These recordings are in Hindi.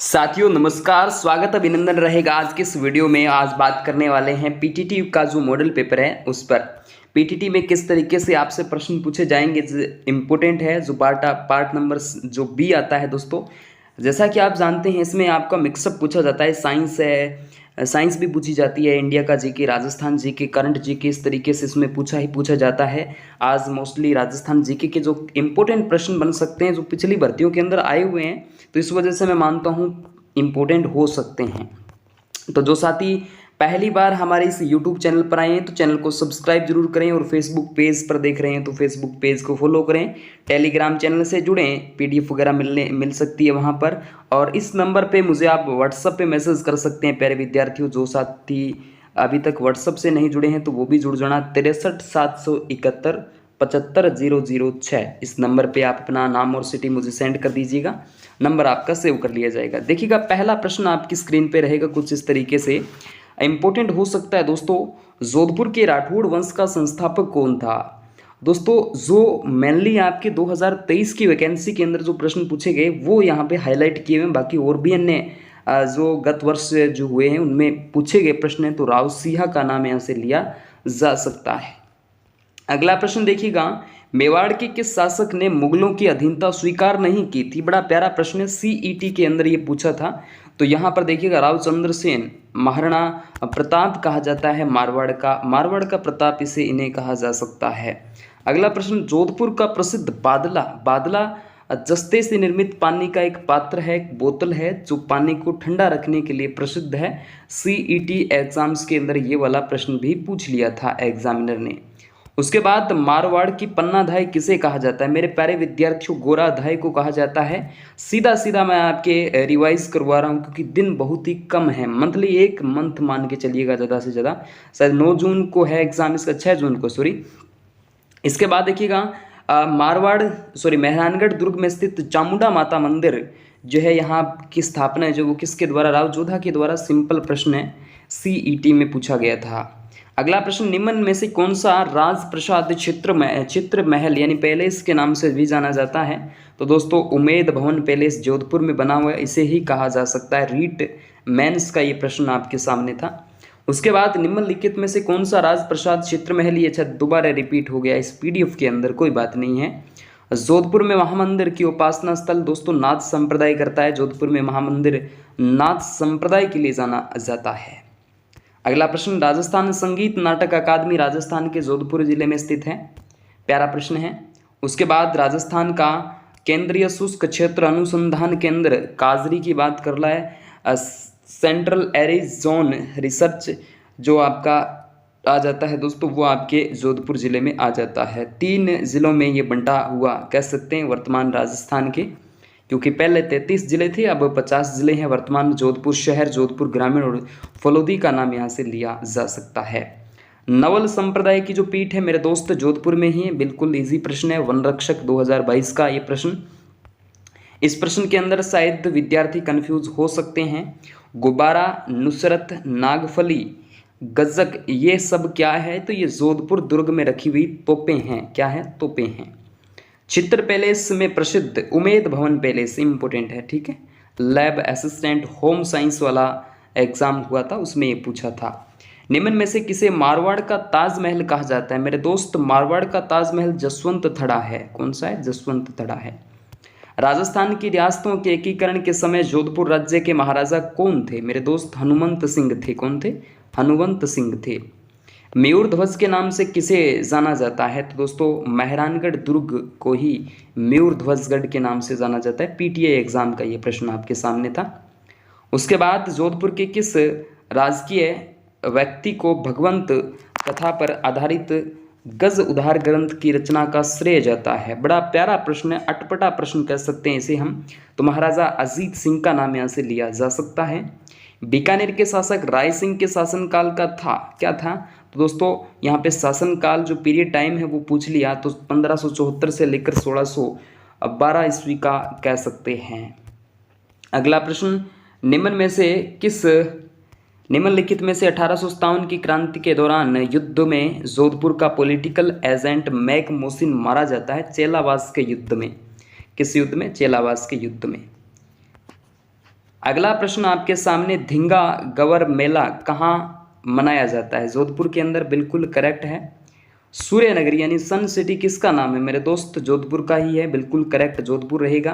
साथियों नमस्कार, स्वागत अभिनंदन रहेगा आज के इस वीडियो में। आज बात करने वाले हैं पीटीटी का जो मॉडल पेपर है उस पर। पीटीटी में किस तरीके से आपसे प्रश्न पूछे जाएंगे इम्पोर्टेंट है। जो पार्ट नंबर जो बी आता है दोस्तों, जैसा कि आप जानते हैं इसमें आपका मिक्सअप पूछा जाता है। साइंस है, साइंस भी पूछी जाती है, इंडिया का GK, Rajasthan GK, current GK, इस तरीके से इसमें पूछा जाता है। आज मोस्टली राजस्थान जीके के जो इम्पोर्टेंट प्रश्न बन सकते हैं जो पिछली भर्तियों के अंदर आए हुए हैं, तो इस वजह से मैं मानता हूँ इम्पोर्टेंट हो सकते हैं। तो जो साथी पहली बार हमारे इस YouTube चैनल पर आए हैं तो चैनल को सब्सक्राइब जरूर करें, और फेसबुक पेज पर देख रहे हैं तो फेसबुक पेज को फॉलो करें। टेलीग्राम चैनल से जुड़ें, PDF वगैरह मिल सकती है वहाँ पर। और इस नंबर पे मुझे आप व्हाट्सअप पे मैसेज कर सकते हैं प्यारे विद्यार्थियों। जो साथी अभी तक व्हाट्सअप से नहीं जुड़े हैं तो वो भी जुड़ जाना। 63 771 75 006 इस नंबर पे आप अपना नाम और सिटी मुझे सेंड कर दीजिएगा, नंबर आपका सेव कर लिया जाएगा। देखिएगा पहला प्रश्न आपकी स्क्रीन पे रहेगा कुछ इस तरीके से, इम्पोर्टेंट हो सकता है दोस्तों। जोधपुर के राठौड़ वंश का संस्थापक कौन था? दोस्तों जो मेनली आपके 2023 की वैकेंसी के अंदर जो प्रश्न पूछे गए वो यहाँ पे हाईलाइट किए हुए हैं। बाकी और भी अन्य जो गत वर्ष जो हुए हैं उनमें पूछे गए प्रश्न हैं, तो राव सिंह का नाम यहाँ से लिया जा सकता है। अगला प्रश्न देखिएगा, मेवाड़ के किस शासक ने मुगलों की अधीनता स्वीकार नहीं की थी? बड़ा प्यारा प्रश्न है, सीईटी के अंदर ये पूछा था। तो यहाँ पर देखिएगा रावचंद्र सेन, महाराणा प्रताप कहा जाता है मारवाड़ का प्रताप इसे इन्हें कहा जा सकता है। अगला प्रश्न, जोधपुर का प्रसिद्ध बादला जस्ते से निर्मित पानी का एक पात्र है, एक बोतल है जो पानी को ठंडा रखने के लिए प्रसिद्ध है। सीईटी एग्जाम्स के अंदर ये वाला प्रश्न भी पूछ लिया था एग्जामिनर ने। उसके बाद मारवाड़ की पन्नाधाय किसे कहा जाता है? मेरे प्यारे विद्यार्थियों, गोराधाय को कहा जाता है। सीधा मैं आपके रिवाइज करवा रहा हूँ क्योंकि दिन बहुत ही कम है। मंथली एक मंथ मान के चलिएगा ज़्यादा से ज़्यादा, शायद 9 जून को है एग्जाम इसका, 6 जून को सॉरी। इसके बाद देखिएगा मेहरानगढ़ दुर्ग में स्थित चामुंडा माता मंदिर जो है यहाँ की स्थापना है जो वो किसके द्वारा? राव जोधा के द्वारा। सिंपल प्रश्न है, सीईटी में पूछा गया था। अगला प्रश्न, निम्न में से कौन सा राजप्रसाद चित्र महल यानी पैलेस के नाम से भी जाना जाता है? तो दोस्तों उमेद भवन पैलेस जोधपुर में बना हुआ है, इसे ही कहा जा सकता है। रीट मेंस का ये प्रश्न आपके सामने था। उसके बाद निम्नलिखित में से कौन सा राजप्रसाद चित्र महल, ये अच्छा दोबारा रिपीट हो गया इस PDF के अंदर, कोई बात नहीं है। जोधपुर में महामंदिर की उपासना स्थल दोस्तों नाथ संप्रदाय करता है। जोधपुर में महामंदिर नाथ संप्रदाय के लिए जाना जाता है। अगला प्रश्न, राजस्थान संगीत नाटक अकादमी राजस्थान के जोधपुर जिले में स्थित है। प्यारा प्रश्न है। उसके बाद राजस्थान का केंद्रीय शुष्क क्षेत्र अनुसंधान केंद्र काजरी की बात कर रहा है। सेंट्रल एरिज जोन रिसर्च जो आपका आ जाता है दोस्तों वो आपके जोधपुर जिले में आ जाता है। 3 जिलों में ये बंटा हुआ कह सकते हैं वर्तमान राजस्थान के, क्योंकि पहले 33 जिले थे, अब 50 जिले हैं वर्तमान। जोधपुर शहर, जोधपुर ग्रामीण और फलोदी का नाम यहाँ से लिया जा सकता है। नवल संप्रदाय की जो पीठ है मेरे दोस्त जोधपुर में ही है। बिल्कुल इजी प्रश्न है, वन रक्षक 2022 का ये प्रश्न। इस प्रश्न के अंदर शायद विद्यार्थी कंफ्यूज हो सकते हैं। गुब्बारा, नुसरत, नागफली, गज्जक, ये सब क्या है? तो ये जोधपुर दुर्ग में रखी हुई तोपें हैं। क्या है? तोपें हैं। चित्र पैलेस में प्रसिद्ध उमेद भवन पैलेस इंपॉर्टेंट है, ठीक है। लैब असिस्टेंट होम साइंस वाला एग्जाम हुआ था उसमें ये पूछा था। निम्न में से किसे मारवाड़ का ताजमहल कहा जाता है? मेरे दोस्त मारवाड़ का ताजमहल जसवंत थड़ा है। कौन सा है? जसवंत थड़ा है। राजस्थान की रियासतों के एकीकरण के समय जोधपुर राज्य के महाराजा कौन थे? मेरे दोस्त हनुमंत सिंह थे। कौन थे? हनुमंत सिंह थे। मयूर ध्वज के नाम से किसे जाना जाता है? तो दोस्तों मेहरानगढ़ दुर्ग को ही मयूर ध्वजगढ़ के नाम से जाना जाता है। PTA एग्जाम का ये प्रश्न आपके सामने था। उसके बाद जोधपुर के किस राजकीय व्यक्ति को भगवंत कथा पर आधारित गज उद्धार ग्रंथ की रचना का श्रेय जाता है? बड़ा प्यारा प्रश्न है, अटपटा प्रश्न कह सकते हैं इसे हम। तो महाराजा अजीत सिंह का नाम यहाँ से लिया जा सकता है। बीकानेर के शासक राय सिंह के शासनकाल का था, क्या था? तो दोस्तों यहाँ पे शासनकाल जो पीरियड टाइम है वो पूछ लिया, तो 1574 से लेकर 1612 ईस्वी का कह सकते हैं। अगला प्रश्न, निम्नलिखित में से 1857 की क्रांति के दौरान युद्ध में जोधपुर का पॉलिटिकल एजेंट मैक मोहसिन मारा जाता है? चेलावास के युद्ध में। किस युद्ध में? चेलावास के युद्ध में। अगला प्रश्न आपके सामने, धींगा गवर मेला कहाँ मनाया जाता है? जोधपुर के अंदर, बिल्कुल करेक्ट है। सूर्य नगरी यानी सन सिटी किसका नाम है मेरे दोस्त? जोधपुर का ही है, बिल्कुल करेक्ट, जोधपुर रहेगा।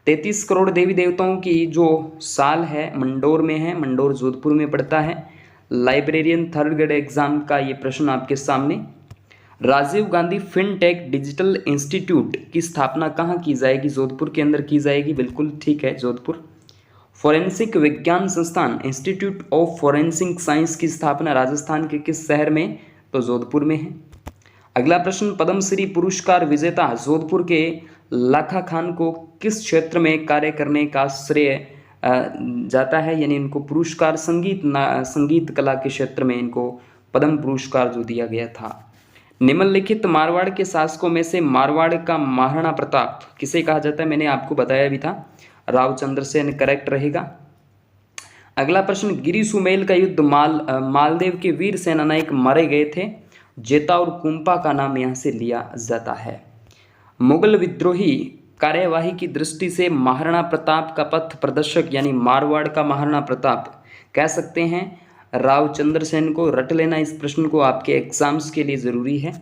33 करोड़ देवी देवताओं की जो साल है मंडोर में है, मंडोर जोधपुर में पड़ता है। लाइब्रेरियन थर्ड ग्रेड एग्जाम का ये प्रश्न आपके सामने। Rajiv Gandhi fintech digital institute की स्थापना कहाँ की जाएगी? जोधपुर के अंदर की जाएगी, बिल्कुल ठीक है, जोधपुर। फोरेंसिक विज्ञान संस्थान इंस्टीट्यूट ऑफ फोरेंसिक साइंस की स्थापना राजस्थान के किस शहर में? तो जोधपुर में है। अगला प्रश्न, पद्मश्री पुरस्कार विजेता जोधपुर के लाखा खान को किस क्षेत्र में कार्य करने का श्रेय जाता है? यानी इनको पुरस्कार संगीत कला के क्षेत्र में इनको पद्म पुरस्कार जो दिया गया था। निम्नलिखित मारवाड़ के शासकों में से मारवाड़ का महाराणा प्रताप किसे कहा जाता है? मैंने आपको बताया भी था, राव चंद्रसेन करेक्ट रहेगा। अगला प्रश्न, गिरी सुमेल का युद्ध मालदेव के वीर सेनानायक मारे गए थे, जेता और कुंपा का नाम यहाँ से लिया जाता है। मुगल विद्रोही कार्यवाही की दृष्टि से महाराणा प्रताप का पथ प्रदर्शक यानी मारवाड़ का महाराणा प्रताप कह सकते हैं राव चंद्रसेन को। रट लेना इस प्रश्न को, आपके एग्जाम्स के लिए ज़रूरी है।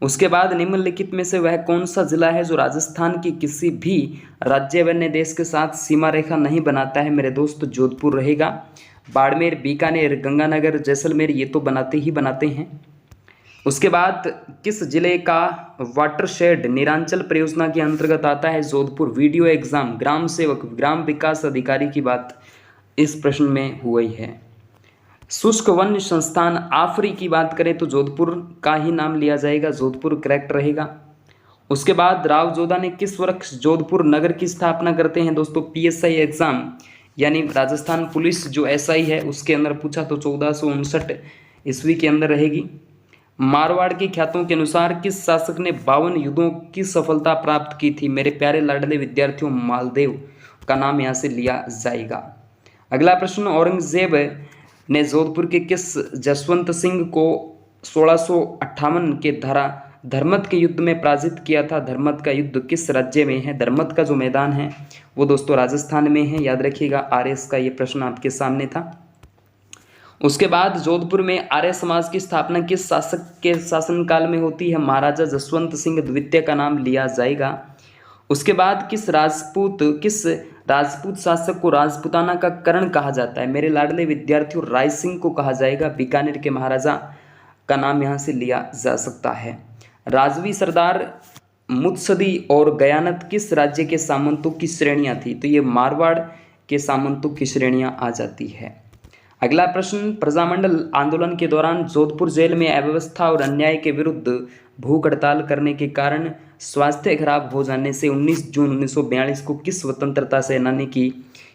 उसके बाद निम्नलिखित में से वह कौन सा जिला है जो राजस्थान की किसी भी राज्य व अन्य देश के साथ सीमा रेखा नहीं बनाता है? मेरे दोस्त जोधपुर रहेगा। बाड़मेर, बीकानेर, गंगानगर, जैसलमेर ये तो बनाते ही बनाते हैं। उसके बाद किस जिले का वाटरशेड निरांचल परियोजना के अंतर्गत आता है? जोधपुर। वीडियो एग्जाम, ग्राम सेवक, ग्राम विकास अधिकारी की बात इस प्रश्न में हुई है। शुष्क वन्य संस्थान आफरी की बात करें तो जोधपुर का ही नाम लिया जाएगा, जोधपुर करेक्ट रहेगा। उसके बाद राव जोधा ने किस वर्ष जोधपुर नगर की स्थापना करते हैं? दोस्तों PSI एग्जाम यानी राजस्थान पुलिस जो SI है उसके अंदर पूछा तो 1459 ईस्वी के अंदर रहेगी। मारवाड़ के ख्यातों के अनुसार किस शासक ने 52 युद्धों की सफलता प्राप्त की थी? मेरे प्यारे लाडले विद्यार्थियों, मालदेव का नाम यहाँ से लिया जाएगा। अगला प्रश्न, औरंगजेब ने जोधपुर के किस जसवंत सिंह को 1658 के धर्मत के युद्ध में पराजित किया था? धर्मत का युद्ध किस राज्य में है? धर्मत का जो मैदान है वो दोस्तों राजस्थान में है, याद रखिएगा। RS का ये प्रश्न आपके सामने था। उसके बाद जोधपुर में आर्य समाज की स्थापना किस शासक के शासनकाल में होती है? महाराजा जसवंत सिंह द्वितीय का नाम लिया जाएगा। उसके बाद किस राजपूत शासक को राजपूताना का कर्ण कहा जाता है? मेरे लाडले विद्यार्थियों, राय सिंह को कहा जाएगा। बीकानेर के महाराजा का नाम यहाँ से लिया जा सकता है। राजवी सरदार मुत्सदी और गयानत किस राज्य के सामंतों की श्रेणियाँ थी? तो ये मारवाड़ के सामंतों की श्रेणियाँ आ जाती है। अगला प्रश्न, प्रजामंडल आंदोलन के दौरान जोधपुर जेल में अव्यवस्था और अन्याय के विरुद्ध भूख हड़ताल करने के कारण स्वास्थ्य खराब हो जाने से 19 जून 1942 को किस स्वतंत्रता सेनानी की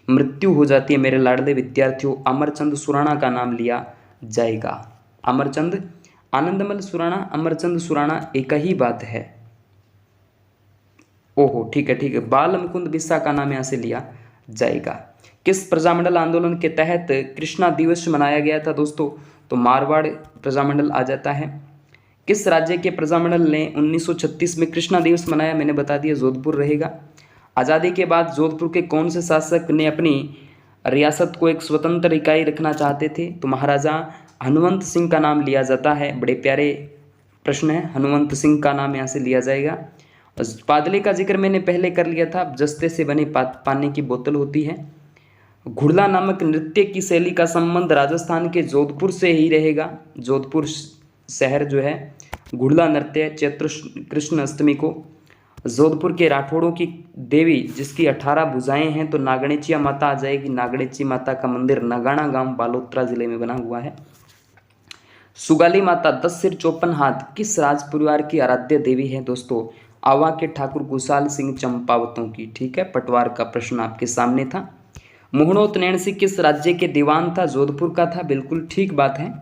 मृत्यु हो जाती है? मेरे लाडले विद्यार्थियों, अमरचंद सुराणा का नाम लिया जाएगा। अमरचंद, आनंदमल सुराणा, अमरचंद सुराणा एक ही बात है। ओहो ठीक है, बाल मुकुंद बिस्सा का नाम यहाँ से लिया जाएगा। किस प्रजामंडल आंदोलन के तहत कृष्णा दिवस मनाया गया था दोस्तों? तो मारवाड़ प्रजामंडल आ जाता है। किस राज्य के प्रजामंडल ने 1936 में कृष्णा दिवस मनाया? मैंने बता दिया, जोधपुर रहेगा। आज़ादी के बाद जोधपुर के कौन से शासक ने अपनी रियासत को एक स्वतंत्र इकाई रखना चाहते थे? तो महाराजा हनुमंत सिंह का नाम लिया जाता है। बड़े प्यारे प्रश्न है, हनुमंत सिंह का नाम यहाँ से लिया जाएगा। पादले का जिक्र मैंने पहले कर लिया था, जस्ते से बनी पानी की बोतल होती है। घुड़ला नामक नृत्य की शैली का संबंध राजस्थान के जोधपुर से ही रहेगा। जोधपुर शहर जो है घुड़ला नृत्य चैत्र कृष्ण अष्टमी को जोधपुर के राठौड़ों की देवी जिसकी 18 भुजाएं हैं तो नागणेचिया माता आ जाएगी। नागणेची माता का मंदिर नगाना गांव बालोतरा जिले में बना हुआ है। सुगाली माता 10 सिर 54 हाथ किस राज परिवार की आराध्य देवी है दोस्तों? आवा के ठाकुर कुशाल सिंह चंपावतों की। ठीक है, पटवार का प्रश्न आपके सामने था। मुहणोत नैणसी किस राज्य के दीवान था? जोधपुर का था, बिल्कुल ठीक बात है।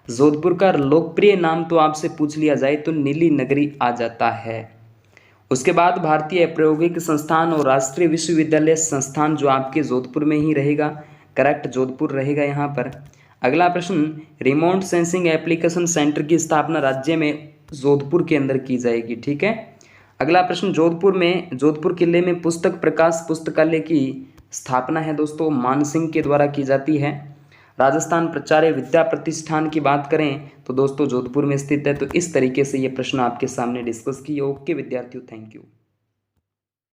जोधपुर का लोकप्रिय नाम तो आपसे पूछ लिया जाए तो नीली नगरी आ जाता है। उसके बाद भारतीय प्रायोगिक संस्थान और राष्ट्रीय विश्वविद्यालय संस्थान जो आपके जोधपुर में ही रहेगा, करेक्ट जोधपुर रहेगा यहाँ पर। अगला प्रश्न, रिमोट सेंसिंग एप्लीकेशन सेंटर की स्थापना राज्य में जोधपुर के अंदर की जाएगी। ठीक है। अगला प्रश्न, जोधपुर किले में पुस्तक प्रकाश पुस्तकालय की स्थापना है दोस्तों मानसिंह के द्वारा की जाती है। राजस्थान प्राचार्य विद्या प्रतिष्ठान की बात करें तो दोस्तों जोधपुर में स्थित है। तो इस तरीके से ये प्रश्न आपके सामने डिस्कस किए। ओके विद्यार्थियों, थैंक यू।